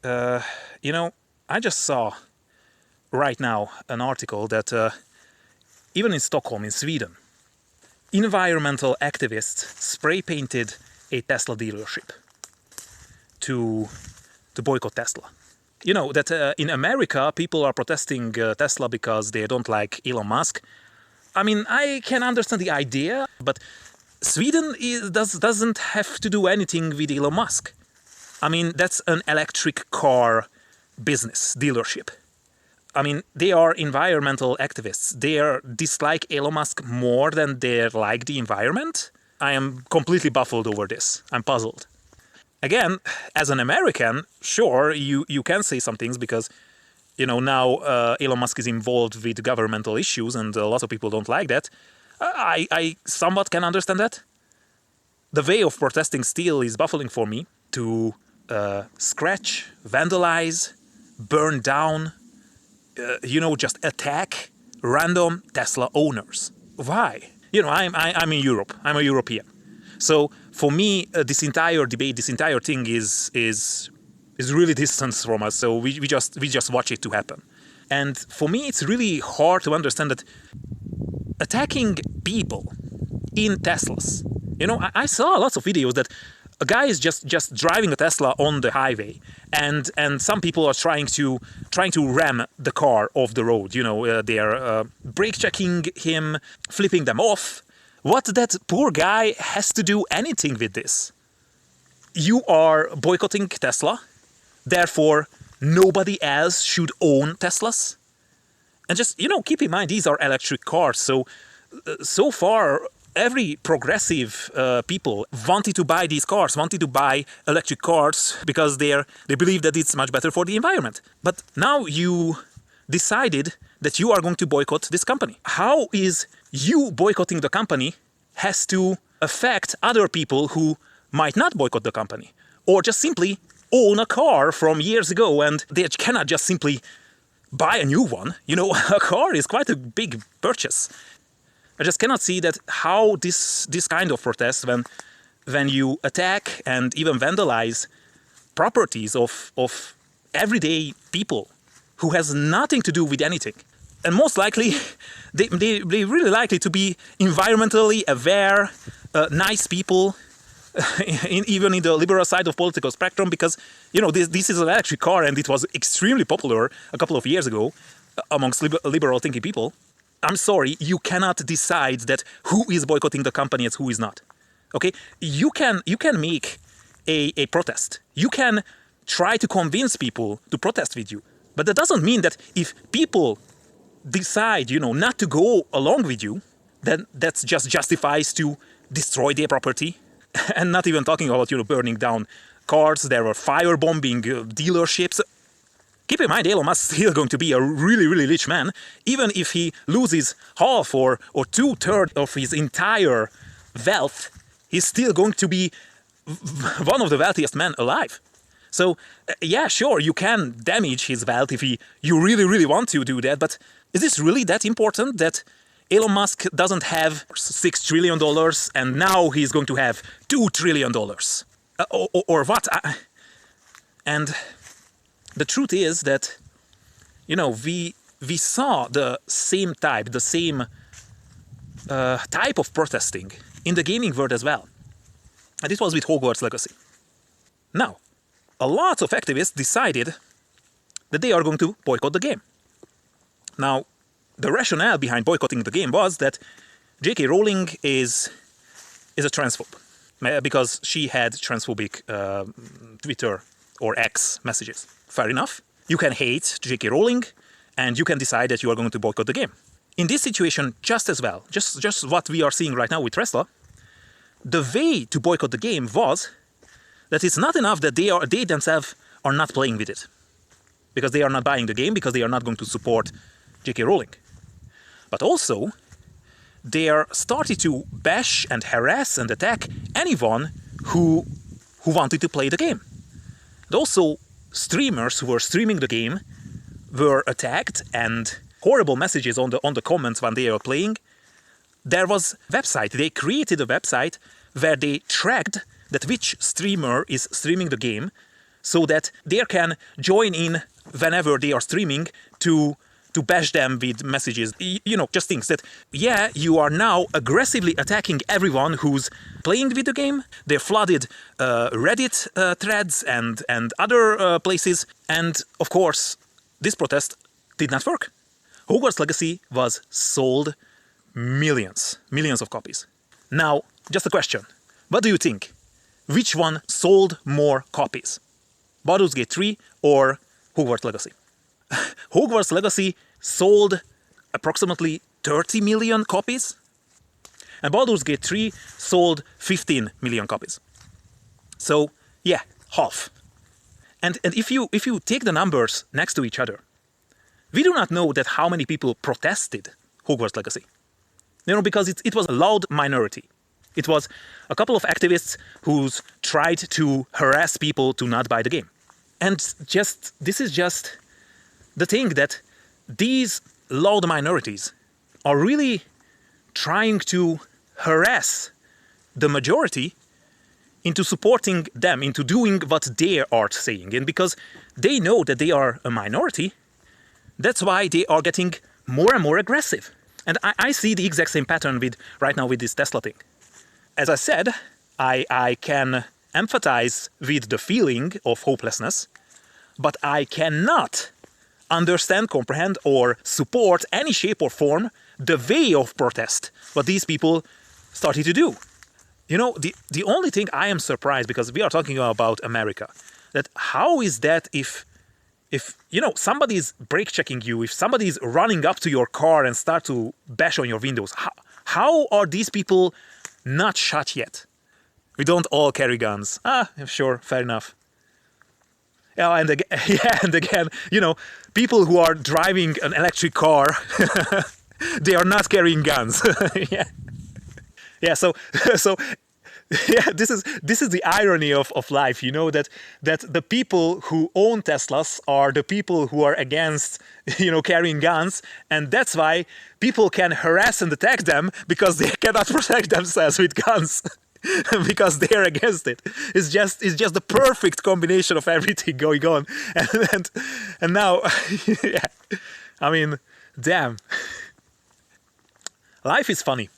You know, I just saw right now an article that even in Stockholm, in Sweden, environmental activists spray painted a Tesla dealership to boycott Tesla. You know that in America, people are protesting Tesla because they don't like Elon Musk. I mean, I can understand the idea, but Sweden doesn't have to do anything with Elon Musk. I mean, that's an electric car business dealership. I mean, they are environmental activists. They dislike Elon Musk more than they like the environment. I am completely baffled over this. I'm puzzled. Again, as an American, sure, you can say some things because, you know, now Elon Musk is involved with governmental issues and a lot of people don't like that. I somewhat can understand that. The way of protesting still is baffling for me. To scratch, vandalize, burn down, just attack random Tesla owners. Why? You know, I'm in Europe. I'm a European. So for me, this entire debate, this entire thing is really distant from us. So we just watch it to happen. And for me, it's really hard to understand that attacking people in Teslas. You know, I saw lots of videos that a guy is just driving a Tesla on the highway, and some people are trying to ram the car off the road. You know, they are brake checking him, flipping them off. What that poor guy has to do anything with this? You are boycotting Tesla, therefore nobody else should own Teslas. And just, you know, keep in mind these are electric cars. So far, every progressive people wanted to buy these cars, wanted to buy electric cars because they believe that it's much better for the environment. But now you decided that you are going to boycott this company. How is you boycotting the company has to affect other people who might not boycott the company or just simply own a car from years ago and they cannot just simply buy a new one? You know, a car is quite a big purchase. I just cannot see that how this kind of protest, when you attack and even vandalize properties of everyday people who has nothing to do with anything. And most likely, they really likely to be environmentally aware, nice people, even in the liberal side of political spectrum, because, you know, this is an electric car and it was extremely popular a couple of years ago amongst liberal thinking people. I'm sorry, you cannot decide that who is boycotting the company and who is not. Okay? You can make a protest. You can try to convince people to protest with you. But that doesn't mean that if people decide, you know, not to go along with you, then that just justifies to destroy their property. And not even talking about, you know, burning down cars. There were firebombing dealerships. Keep in mind, Elon Musk is still going to be a really, really rich man. Even if he loses half or 2/3 of his entire wealth, he's still going to be one of the wealthiest men alive. So, yeah, sure, you can damage his wealth if you really, really want to do that. But is this really that important that Elon Musk doesn't have $6 trillion and now he's going to have $2 trillion? Or what? And the truth is that, you know, we saw the same type of protesting in the gaming world as well. And this was with Hogwarts Legacy. Now, a lot of activists decided that they are going to boycott the game. Now, the rationale behind boycotting the game was that J.K. Rowling is a transphobe because she had transphobic Twitter or X messages. Fair enough. You can hate J.K. Rowling and you can decide that you are going to boycott the game. In this situation, just as well, just what we are seeing right now with Tesla, the way to boycott the game was that it's not enough that they themselves are not playing with it because they are not buying the game, because they are not going to support J.K. Rowling. But also, they are starting to bash and harass and attack anyone who wanted to play the game. And also, streamers who were streaming the game were attacked and horrible messages on the comments when they are playing. There was a website. They created a website where they tracked that which streamer is streaming the game so that they can join in whenever they are streaming to bash them with messages. You know, just things that, yeah, you are now aggressively attacking everyone who's playing the video game. They flooded Reddit threads and other places. And of course, this protest did not work. Hogwarts Legacy was sold millions of copies. Now, just a question. What do you think? Which one sold more copies? Baldur's Gate 3 or Hogwarts Legacy? Hogwarts Legacy sold approximately 30 million copies, and Baldur's Gate 3 sold 15 million copies. So, yeah, half. And if you take the numbers next to each other, we do not know that how many people protested Hogwarts Legacy. You know, because it was a loud minority. It was a couple of activists who tried to harass people to not buy the game. And this is just the thing, that these loud minorities are really trying to harass the majority into supporting them, into doing what they are saying. And because they know that they are a minority, that's why they are getting more and more aggressive. And I see the exact same pattern right now with this Tesla thing. As I said, I can empathize with the feeling of hopelessness, but I cannot understand, comprehend, or support any shape or form the way of protest what these people started to do. You know, the only thing I am surprised, because we are talking about America, that how is that if you know, somebody's brake checking you, if somebody's running up to your car and start to bash on your windows, how are these people not shot yet? We don't all carry guns. Sure, fair enough. Yeah, and again, you know, people who are driving an electric car, they are not carrying guns. Yeah. So yeah, this is the irony of life, you know, that the people who own Teslas are the people who are against, you know, carrying guns, and that's why people can harass and attack them, because they cannot protect themselves with guns. Because they're against it. It's just the perfect combination of everything going on. And now, yeah, I mean, damn. Life is funny.